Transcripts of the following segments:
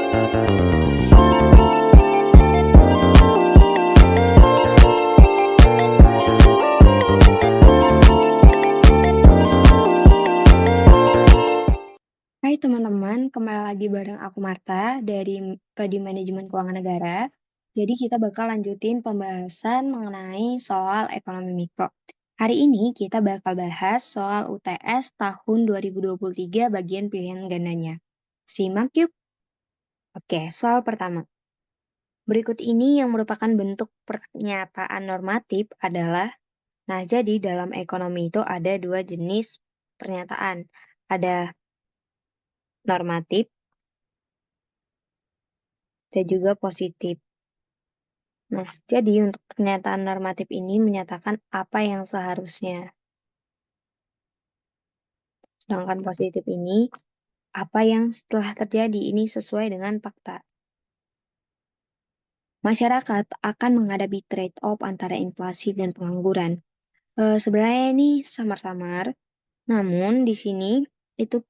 Hai teman-teman, kembali lagi bareng aku Marta dari Prodi Manajemen Keuangan Negara. Jadi kita bakal lanjutin pembahasan mengenai soal ekonomi mikro. Hari ini kita bakal bahas soal UTS tahun 2023 bagian pilihan gandanya. Simak yuk. Oke, soal pertama. Berikut ini yang merupakan bentuk pernyataan normatif adalah, nah jadi dalam ekonomi itu ada dua jenis pernyataan. Ada normatif dan juga positif. Nah, jadi untuk pernyataan normatif ini menyatakan apa yang seharusnya. Sedangkan positif ini, apa yang telah terjadi ini sesuai dengan fakta. Masyarakat akan menghadapi trade-off antara inflasi dan pengangguran. Sebenarnya ini samar-samar, namun di sini itu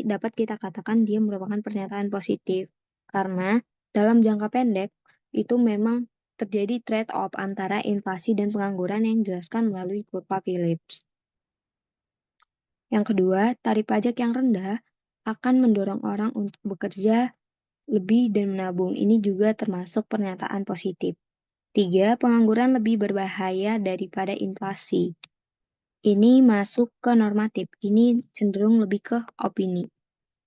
dapat kita katakan dia merupakan pernyataan positif. Karena dalam jangka pendek itu memang terjadi trade-off antara inflasi dan pengangguran yang dijelaskan melalui kurva Phillips. Yang kedua, tarif pajak yang rendah akan mendorong orang untuk bekerja lebih dan menabung. Ini juga termasuk pernyataan positif. 3, pengangguran lebih berbahaya daripada inflasi. Ini masuk ke normatif. Ini cenderung lebih ke opini.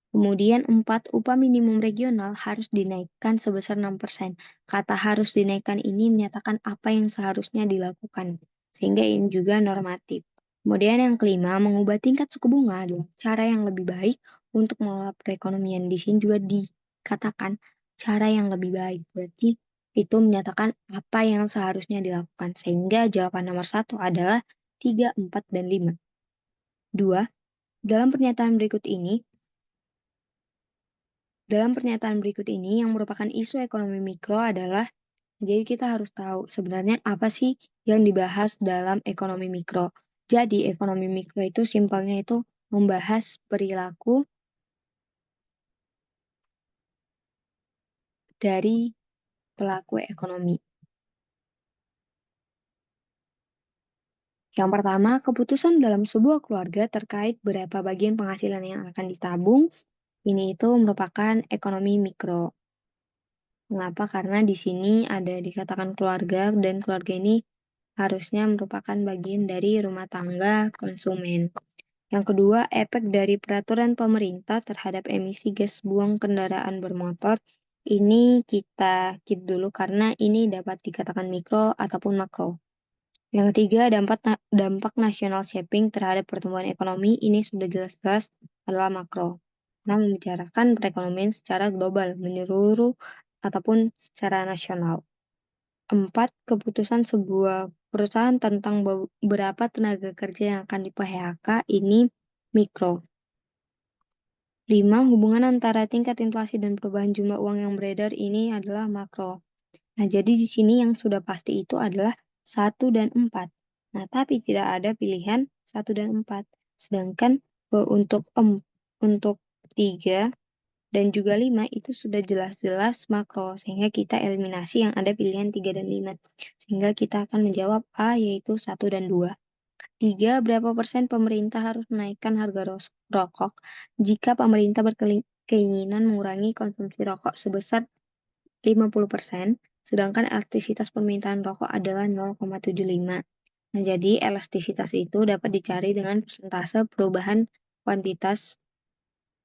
Kemudian 4, upah minimum regional harus dinaikkan sebesar 6%. Kata harus dinaikkan ini menyatakan apa yang seharusnya dilakukan. Sehingga ini juga normatif. Kemudian yang kelima, mengubah tingkat suku bunga adalah cara yang lebih baik untuk mengelola perekonomian. Di sini juga dikatakan cara yang lebih baik. Berarti itu menyatakan apa yang seharusnya dilakukan. Sehingga jawaban nomor 1 adalah 3, 4, dan 5. 2. Dalam pernyataan berikut ini, yang merupakan isu ekonomi mikro adalah, jadi kita harus tahu sebenarnya apa sih yang dibahas dalam ekonomi mikro. Jadi ekonomi mikro itu simpelnya itu membahas perilaku dari pelaku ekonomi. Yang pertama, keputusan dalam sebuah keluarga terkait berapa bagian penghasilan yang akan ditabung, ini itu merupakan ekonomi mikro. Mengapa? Karena di sini ada dikatakan keluarga dan keluarga ini harusnya merupakan bagian dari rumah tangga konsumen. Yang kedua, efek dari peraturan pemerintah terhadap emisi gas buang kendaraan bermotor. Ini kita keep dulu karena ini dapat dikatakan mikro ataupun makro. Yang ketiga, dampak nasional shaping terhadap pertumbuhan ekonomi. Ini sudah jelas-jelas adalah makro. Karena membicarakan perekonomian secara global, menyeluruh ataupun secara nasional. 4, keputusan sebuah perusahaan tentang beberapa tenaga kerja yang akan di-PHK ini mikro. 5, hubungan antara tingkat inflasi dan perubahan jumlah uang yang beredar ini adalah makro. Nah, jadi di sini yang sudah pasti itu adalah 1 dan 4. Nah, tapi tidak ada pilihan 1 dan 4. Sedangkan untuk 3 dan juga 5 itu sudah jelas-jelas makro, sehingga kita eliminasi yang ada pilihan 3 dan 5. Sehingga kita akan menjawab A, yaitu 1 dan 2. 3, berapa persen pemerintah harus menaikkan harga rokok jika pemerintah berkeinginan mengurangi konsumsi rokok sebesar 50%, sedangkan elastisitas permintaan rokok adalah 0,75. Nah, jadi elastisitas itu dapat dicari dengan persentase perubahan kuantitas.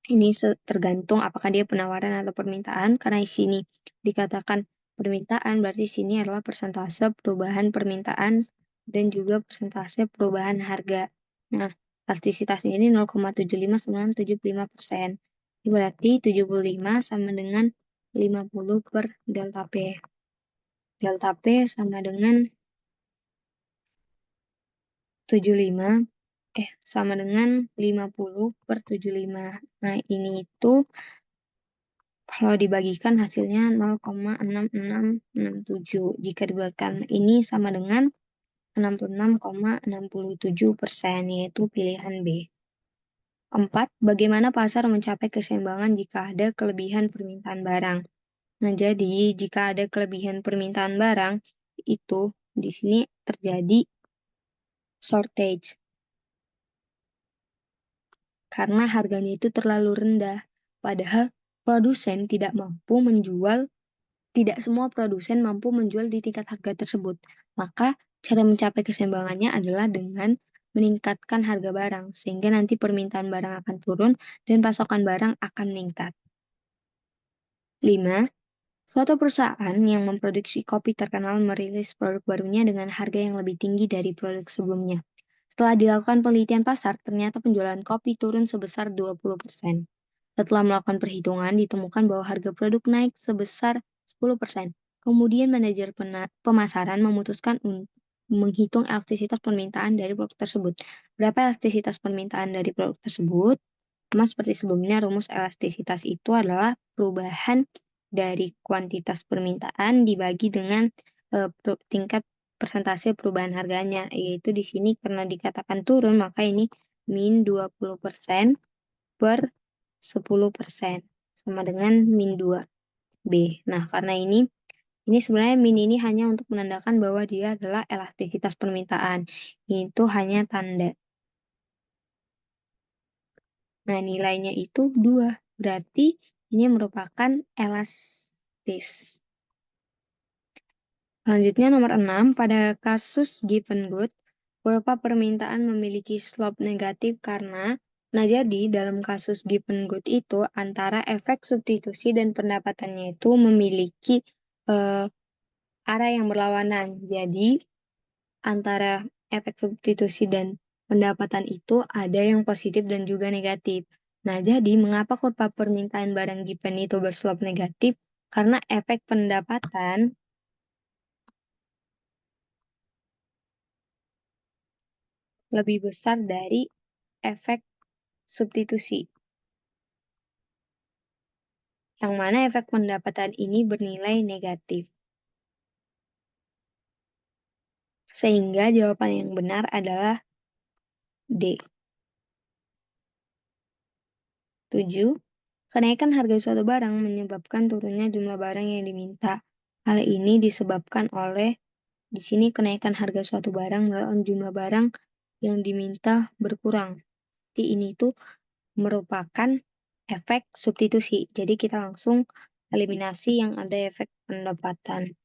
Ini tergantung apakah dia penawaran atau permintaan, karena di sini dikatakan permintaan, berarti sini adalah persentase perubahan permintaan dan juga persentase perubahan harga. Nah, elastisitasnya ini 0,75 sama dengan 75%. Ini berarti 75 sama dengan 50 per delta P. Delta P sama dengan 75, sama dengan 50 per 75. Nah, ini itu kalau dibagikan hasilnya 0,6667. Jika dibuatkan ini sama dengan 66,67%, yaitu pilihan B. 4. Bagaimana pasar mencapai keseimbangan jika ada kelebihan permintaan barang. Nah, jadi jika ada kelebihan permintaan barang, itu di sini terjadi shortage karena harganya itu terlalu rendah. Padahal produsen tidak mampu menjual, tidak semua produsen mampu menjual di tingkat harga tersebut. Maka cara mencapai keseimbangannya adalah dengan meningkatkan harga barang, sehingga nanti permintaan barang akan turun dan pasokan barang akan meningkat. 5. Suatu perusahaan yang memproduksi kopi terkenal merilis produk barunya dengan harga yang lebih tinggi dari produk sebelumnya. Setelah dilakukan penelitian pasar, ternyata penjualan kopi turun sebesar 20%. Setelah melakukan perhitungan, ditemukan bahwa harga produk naik sebesar 10%. Kemudian manajer pemasaran memutuskan untuk menghitung elastisitas permintaan dari produk tersebut. Berapa elastisitas permintaan dari produk tersebut? Sama seperti sebelumnya, rumus elastisitas itu adalah perubahan dari kuantitas permintaan dibagi dengan tingkat persentase perubahan harganya, yaitu di sini karena dikatakan turun, maka ini min 20% per 10% sama dengan min 2B. Nah, karena ini sebenarnya min ini hanya untuk menandakan bahwa dia adalah elastisitas permintaan. Itu hanya tanda. Nah, nilainya itu 2. Berarti ini merupakan elastis. Selanjutnya nomor 6, pada kasus given good, berupa permintaan memiliki slope negatif karena, nah jadi dalam kasus given good itu antara efek substitusi dan pendapatannya itu memiliki eh, arah yang berlawanan. Jadi antara efek substitusi dan pendapatan itu ada yang positif dan juga negatif. Nah, jadi mengapa kurva permintaan barang given itu berslope negatif? Karena efek pendapatan lebih besar dari efek substitusi, yang mana efek pendapatan ini bernilai negatif. Sehingga jawaban yang benar adalah D. 7. Kenaikan harga suatu barang menyebabkan turunnya jumlah barang yang diminta. Hal ini disebabkan oleh di sini kenaikan harga suatu barang dalam jumlah barang yang diminta berkurang. Jadi ini tuh merupakan efek substitusi. Jadi kita langsung eliminasi yang ada efek pendapatan.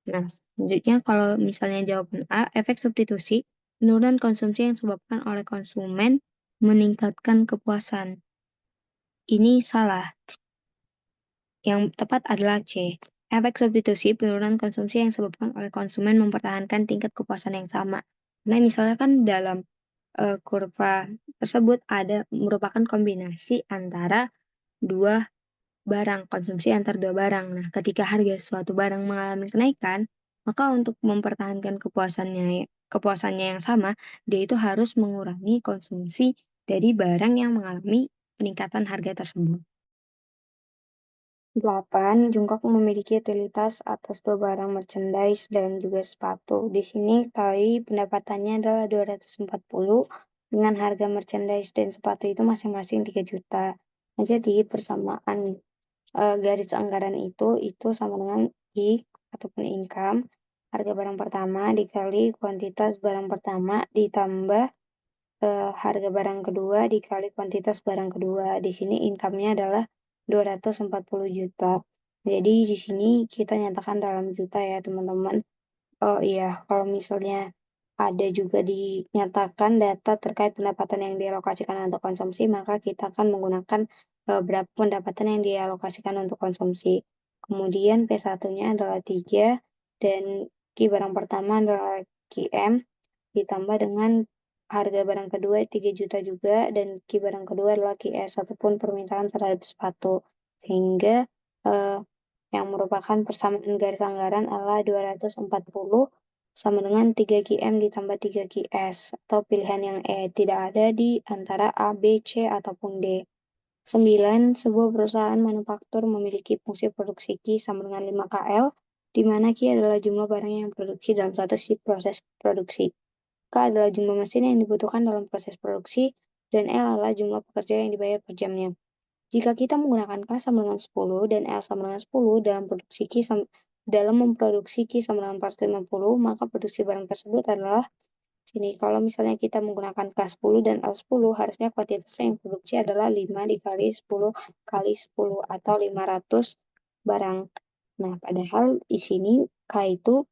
Nah, selanjutnya kalau misalnya jawaban A, efek substitusi, penurunan konsumsi yang disebabkan oleh konsumen meningkatkan kepuasan. Ini salah. Yang tepat adalah C. Efek substitusi penurunan konsumsi yang disebabkan oleh konsumen mempertahankan tingkat kepuasan yang sama. Nah, misalnya kan dalam kurva tersebut ada merupakan kombinasi antara dua barang, konsumsi antar dua barang. Nah, ketika harga suatu barang mengalami kenaikan, maka untuk mempertahankan kepuasannya yang sama, dia itu harus mengurangi konsumsi dari barang yang mengalami peningkatan harga tersebut. 8. Jungkook memiliki utilitas atas dua barang merchandise dan juga sepatu. Di sini KAI pendapatannya adalah 240 dengan harga merchandise dan sepatu itu masing-masing 3 juta. Nah, jadi persamaan garis anggaran itu sama dengan I ataupun income, harga barang pertama dikali kuantitas barang pertama ditambah harga barang kedua dikali kuantitas barang kedua. Di sini income-nya adalah 240 juta. Jadi di sini kita nyatakan dalam juta ya, teman-teman. Oh iya, kalau misalnya ada juga dinyatakan data terkait pendapatan yang dialokasikan untuk konsumsi, maka kita akan menggunakan berapa pendapatan yang dialokasikan untuk konsumsi. Kemudian P1-nya adalah 3 dan Q barang pertama adalah QM ditambah dengan harga barang kedua 3 juta juga dan Q barang kedua adalah QS ataupun permintaan terhadap sepatu. Sehingga eh, yang merupakan persamaan garis anggaran adalah 240 sama dengan 3 QM ditambah 3 QS atau pilihan yang E tidak ada di antara A, B, C ataupun D. 9. Sebuah perusahaan manufaktur memiliki fungsi produksi Q sama dengan 5 KL, di mana Q adalah jumlah barang yang produksi dalam satu shift proses produksi. K adalah jumlah mesin yang dibutuhkan dalam proses produksi, dan L adalah jumlah pekerja yang dibayar per jamnya. Jika kita menggunakan K sama dengan 10 dan L sama dengan 10 dalam memproduksi Q sama dengan 450, maka produksi barang tersebut adalah ini. Kalau misalnya kita menggunakan K10 dan L10, harusnya kuantitas yang produksi adalah 5 dikali 10 kali 10 atau 500 barang. Nah, padahal di sini K itu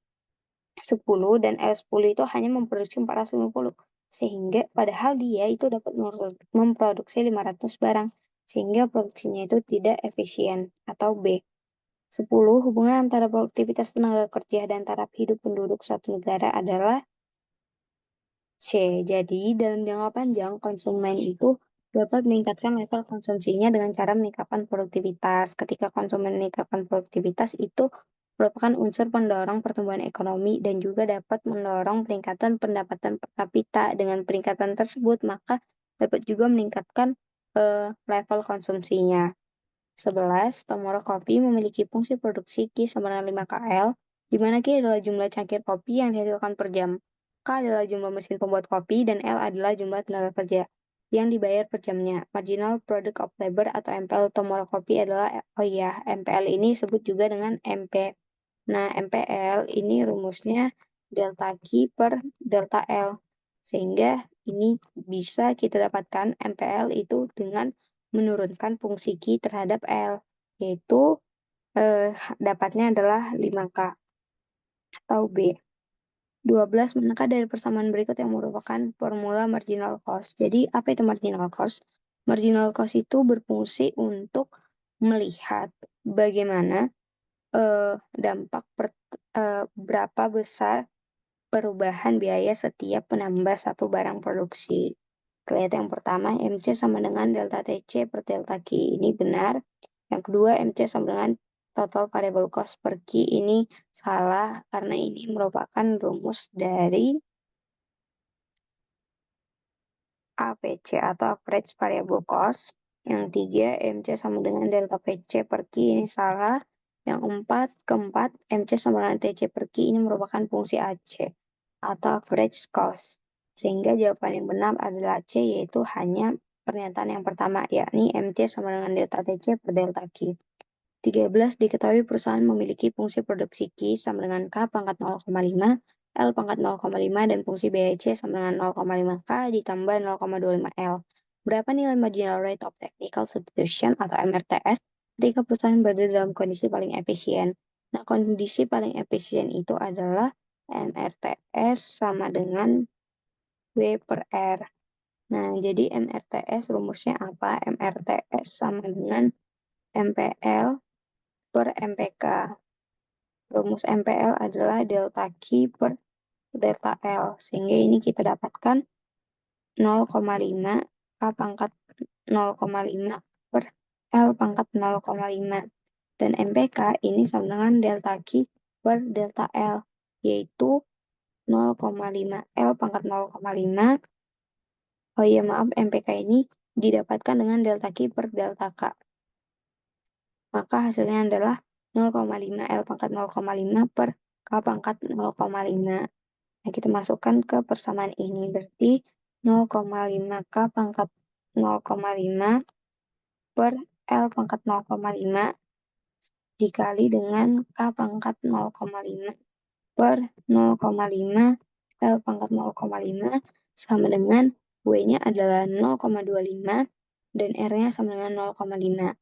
10 dan L10 itu hanya memproduksi 450. Sehingga padahal dia itu dapat memproduksi 500 barang. Sehingga produksinya itu tidak efisien. Atau B. 10. Hubungan antara produktivitas tenaga kerja dan taraf hidup penduduk suatu negara adalah C. Jadi, dalam jangka panjang, konsumen itu dapat meningkatkan level konsumsinya dengan cara meningkatkan produktivitas. Ketika konsumen meningkatkan produktivitas, itu merupakan unsur pendorong pertumbuhan ekonomi dan juga dapat mendorong peningkatan pendapatan per kapita. Dengan peningkatan tersebut, maka dapat juga meningkatkan level konsumsinya. 11. Tomoro kopi memiliki fungsi produksi Q sama dengan 5 KL, di mana Q adalah jumlah cangkir kopi yang dihasilkan per jam. K adalah jumlah mesin pembuat kopi, dan L adalah jumlah tenaga kerja yang dibayar per jamnya. Marginal Product of Labor atau MPL Tomoro Kopi adalah, MPL ini disebut juga dengan MP. Nah, MPL ini rumusnya delta Q per delta L. Sehingga ini bisa kita dapatkan MPL itu dengan menurunkan fungsi Q terhadap L, yaitu dapatnya adalah 5K atau B. 12. Manakah dari persamaan berikut yang merupakan formula marginal cost? Jadi, apa itu marginal cost? Marginal cost itu berfungsi untuk melihat bagaimana dampak berapa besar perubahan biaya setiap menambah satu barang produksi. Kita lihat yang pertama, MC sama dengan delta TC per delta Q. Ini benar. Yang kedua, MC sama dengan total variable cost per Q. Ini salah karena ini merupakan rumus dari APC atau average variable cost. Yang tiga, MC sama dengan delta PC per Q. Ini salah. Yang keempat, MC sama dengan TC per Q. Ini merupakan fungsi AC atau average cost. Sehingga jawaban yang benar adalah C, yaitu hanya pernyataan yang pertama, yakni MC sama dengan delta TC per delta Q. 13. Diketahui perusahaan memiliki fungsi produksi Q sama dengan K pangkat 0,5, L pangkat 0,5, dan fungsi BIC sama dengan 0,5K ditambah 0,25 L. Berapa nilai marginal rate of technical substitution atau MRTS ketika perusahaan berada dalam kondisi paling efisien? Nah, kondisi paling efisien itu adalah MRTS sama dengan W per R. Nah, jadi MRTS rumusnya apa? MRTS sama dengan MPL per MPK. Rumus MPL adalah delta Q per delta L. Sehingga ini kita dapatkan 0,5 K pangkat 0,5 per L pangkat 0,5. Dan MPK ini sama dengan delta Q per delta L, yaitu 0,5 L pangkat 0,5. Oh iya, maaf, MPK ini didapatkan dengan delta Q per delta K. Maka hasilnya adalah 0,5 L pangkat 0,5 per K pangkat 0,5. Nah, kita masukkan ke persamaan ini. Berarti 0,5 K pangkat 0,5 per L pangkat 0,5 dikali dengan K pangkat 0,5 per 0,5 L pangkat 0,5 sama dengan W-nya adalah 0,25 dan R-nya sama dengan 0,5.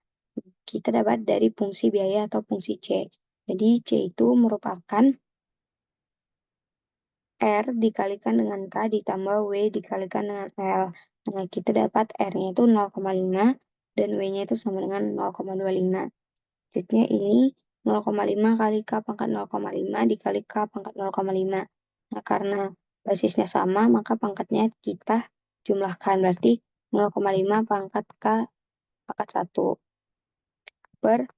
Kita dapat dari fungsi biaya atau fungsi C. Jadi C itu merupakan R dikalikan dengan K ditambah W dikalikan dengan L. Nah, kita dapat R-nya itu 0,5 dan W-nya itu sama dengan 0,25. Jadinya ini 0,5 kali K pangkat 0,5 dikali K pangkat 0,5. Nah, karena basisnya sama, maka pangkatnya kita jumlahkan. Berarti 0,5 pangkat K pangkat 1 per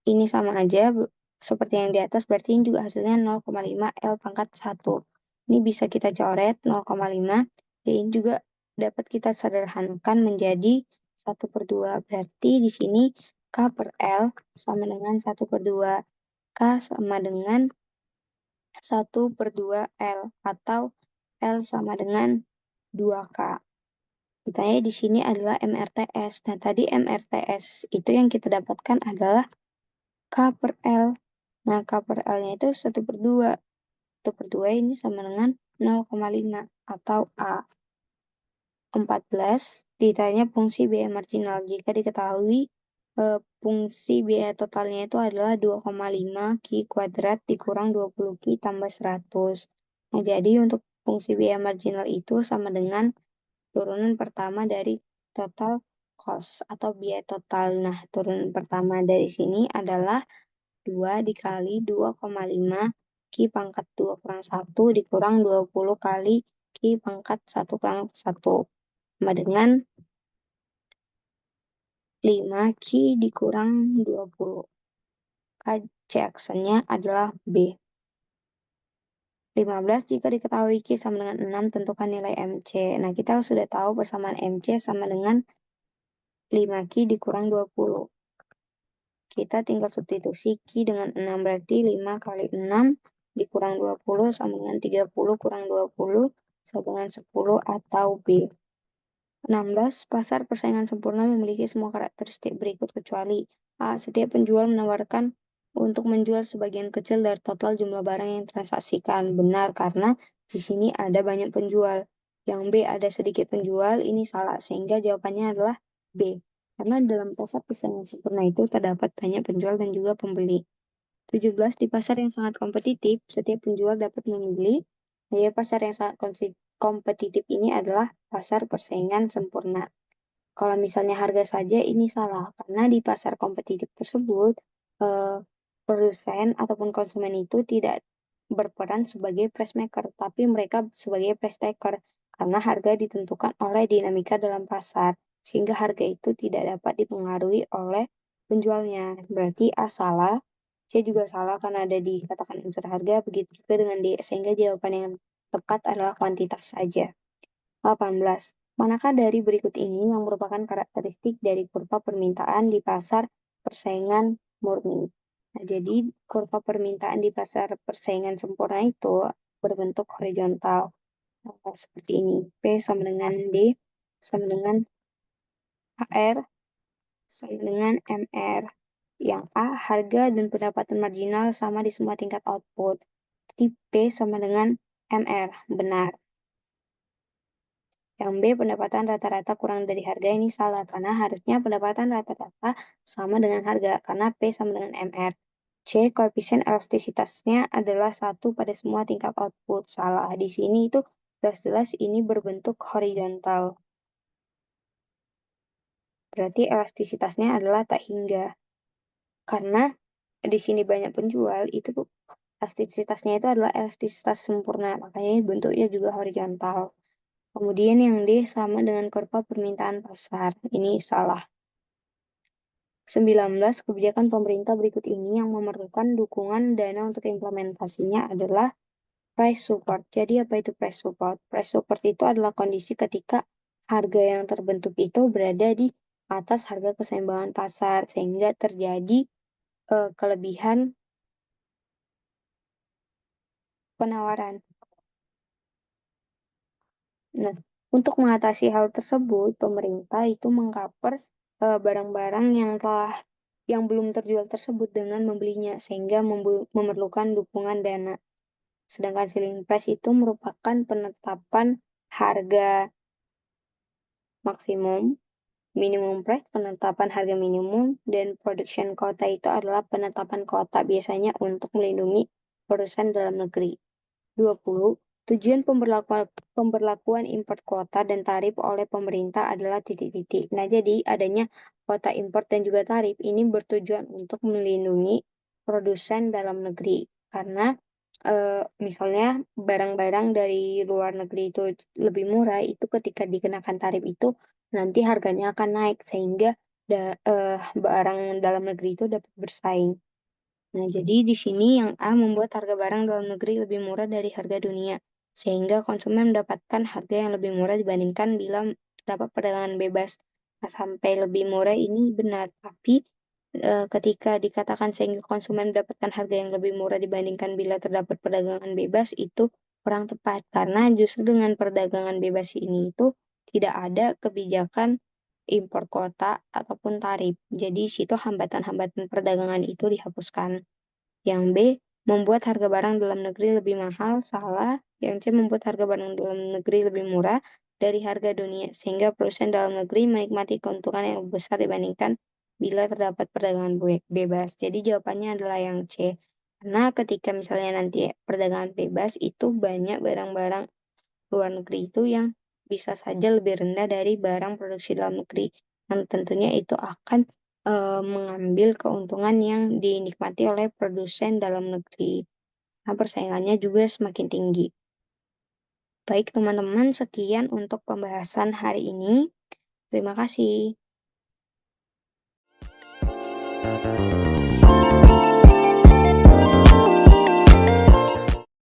ini sama aja seperti yang di atas, berarti ini juga hasilnya 0,5 L pangkat 1. Ini bisa kita coret 0,5, dan ini juga dapat kita sederhanakan menjadi 1/2. Berarti di sini K per L sama dengan 1/2. K sama dengan 1/2 L, atau L sama dengan 2K. Ditanya di sini adalah MRTS. Nah, tadi MRTS itu yang kita dapatkan adalah K per L. Nah, K per L-nya itu 1/2. 1/2 ini sama dengan 0,5 atau A. 14 ditanya fungsi biaya marginal. Jika diketahui fungsi biaya totalnya itu adalah 2,5 Q kuadrat dikurang 20 Q tambah 100. Nah, jadi untuk fungsi biaya marginal itu sama dengan turunan pertama dari total cost atau biaya total. Nah, turunan pertama dari sini adalah 2 dikali 2,5 Q pangkat 2 kurang 1 dikurang 20 kali Q pangkat 1 kurang 1. Sama dengan 5 Q dikurang 20. C aksennya adalah B. 15 jika diketahui Q sama dengan 6, tentukan nilai MC. Nah, kita sudah tahu persamaan MC sama dengan 5 Q dikurang 20. Kita tinggal substitusi Q dengan 6, berarti 5 kali 6 dikurang 20 sama dengan 30 kurang 20 sama dengan 10 atau B. 16. Pasar persaingan sempurna memiliki semua karakteristik berikut kecuali A. Setiap penjual menawarkan untuk menjual sebagian kecil dari total jumlah barang yang transaksikan. Benar, karena di sini ada banyak penjual. Yang B, ada sedikit penjual, ini salah, sehingga jawabannya adalah B. Karena dalam pasar persaingan sempurna itu terdapat banyak penjual dan juga pembeli. 17. Di pasar yang sangat kompetitif, setiap penjual dapat membeli. Jadi pasar yang sangat kompetitif ini adalah pasar persaingan sempurna. Kalau misalnya harga saja ini salah, karena di pasar kompetitif tersebut, eh, produsen ataupun konsumen itu tidak berperan sebagai price maker, tapi mereka sebagai price taker, karena harga ditentukan oleh dinamika dalam pasar, sehingga harga itu tidak dapat dipengaruhi oleh penjualnya. Berarti A salah, C juga salah karena ada dikatakan unsur harga, begitu juga dengan D, sehingga jawaban yang tepat adalah kuantitas saja. 18. Manakah dari berikut ini yang merupakan karakteristik dari kurva permintaan di pasar persaingan murni? Nah, jadi kurva permintaan di pasar persaingan sempurna itu berbentuk horizontal. Seperti ini. P sama dengan D sama dengan HR sama dengan MR. Yang A, harga dan pendapatan marginal sama di semua tingkat output. Jadi P sama dengan MR. Benar. Yang B, pendapatan rata-rata kurang dari harga, ini salah karena harusnya pendapatan rata-rata sama dengan harga karena P sama dengan MR. C, koefisien elastisitasnya adalah 1 pada semua tingkat output. Salah. Di sini itu jelas-jelas ini berbentuk horizontal. Berarti elastisitasnya adalah tak hingga. Karena di sini banyak penjual, itu elastisitasnya itu adalah elastisitas sempurna. Makanya bentuknya juga horizontal. Kemudian yang D sama dengan kurva permintaan pasar. Ini salah. 19. Kebijakan pemerintah berikut ini yang memerlukan dukungan dana untuk implementasinya adalah price support. Jadi apa itu price support? Price support itu adalah kondisi ketika harga yang terbentuk itu berada di atas harga keseimbangan pasar sehingga terjadi kelebihan penawaran. Nah, untuk mengatasi hal tersebut, pemerintah itu mengcover barang-barang yang belum terjual tersebut dengan membelinya sehingga memerlukan dukungan dana. Sedangkan ceiling price itu merupakan penetapan harga maksimum, minimum price penetapan harga minimum, dan production quota itu adalah penetapan kuota biasanya untuk melindungi produsen dalam negeri. 20. Tujuan pemberlakuan import kuota dan tarif oleh pemerintah adalah titik-titik. Nah, jadi adanya kuota import dan juga tarif ini bertujuan untuk melindungi produsen dalam negeri. Karena misalnya barang-barang dari luar negeri itu lebih murah, itu ketika dikenakan tarif itu nanti harganya akan naik sehingga barang dalam negeri itu dapat bersaing. Nah, jadi di sini yang A membuat harga barang dalam negeri lebih murah dari harga dunia, sehingga konsumen mendapatkan harga yang lebih murah dibandingkan bila terdapat perdagangan bebas. Nah, sampai lebih murah ini benar, tapi ketika dikatakan sehingga konsumen mendapatkan harga yang lebih murah dibandingkan bila terdapat perdagangan bebas itu kurang tepat, karena justru dengan perdagangan bebas ini itu tidak ada kebijakan impor kuota ataupun tarif. Jadi situ hambatan-hambatan perdagangan itu dihapuskan. Yang B, membuat harga barang dalam negeri lebih mahal, salah. Yang C, membuat harga barang dalam negeri lebih murah dari harga dunia, sehingga perusahaan dalam negeri menikmati keuntungan yang lebih besar dibandingkan bila terdapat perdagangan bebas. Jadi jawabannya adalah yang C. Karena ketika misalnya nanti perdagangan bebas, itu banyak barang-barang luar negeri itu yang bisa saja lebih rendah dari barang produksi dalam negeri, yang tentunya itu akan, mengambil keuntungan yang dinikmati oleh produsen dalam negeri. Nah, persaingannya juga semakin tinggi. Baik teman-teman, sekian untuk pembahasan hari ini. Terima kasih.